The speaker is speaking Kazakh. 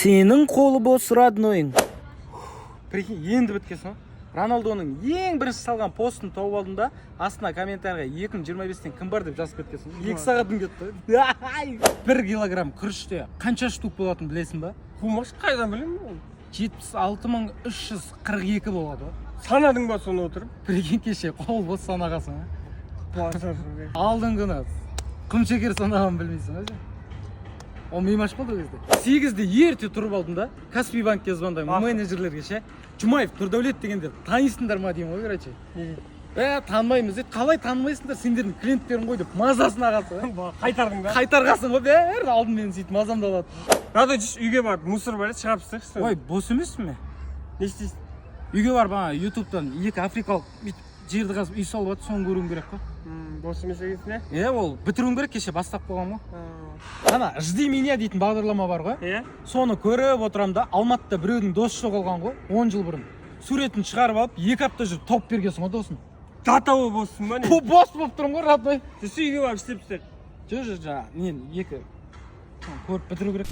Сенің қолы бос роднойың. Прикинь, енді біткесін. Роналдоның ең бірінші салған постын тауып алдым да, астына комментарийға 2025-тен кім бар деп жазып кеткесін. 2 сағатым кетті. 1 килограмм күріште қанша штук болатын білесің ба? Қумаш қайдан білемін? 76.342 болады. Санадың ба соны отырып? Прикинь, кеше қол бос санағасың. Алдыңғыны құм шекер санаған білмейсің өзі. Ол меймаш болды ол кезде. 8-де ерте тұрып алдым да, Каспий банкке звондаймын, менеджерлерге ше. Жұмаев, Нұрдәулет дегендер, танисыңдар ма деймін ғой, короче. Танымаймыз дейді. Қалай танымайсыңдар, сендердің клиенттерің ғой деп мазасын ағасы. Қайтардың ба? Қайтарғасың ғой, бәрі алдымен сөйтіп мазамды алады. Надо үйге барып мусор бар, шығарып тастайықшы. Ой, бос емессің бе? Не істейсің? Үйге барып ана ютубтан 2 африкалық жерді қазып үй салып жатыр, соны көруім керек қой. Бос емес екенсің, ол бітіруім керек, кеше бастап қойғам ғой. Ана жди меня дейтін бағдарлама бар ғой. Соны көріп отырам да, Алматыда біреудің досы жоғалған ғой, 10 жыл бұрын. Суретін шығарып алып, 2 апта жүріп тауып бергенсің ғой досын. Татауы боссың ба не? Бос болып тұрмын ғой, родной. Сіз үйге барып істеп тастайық. Жоқ, мен 2 көріп бітіру керек.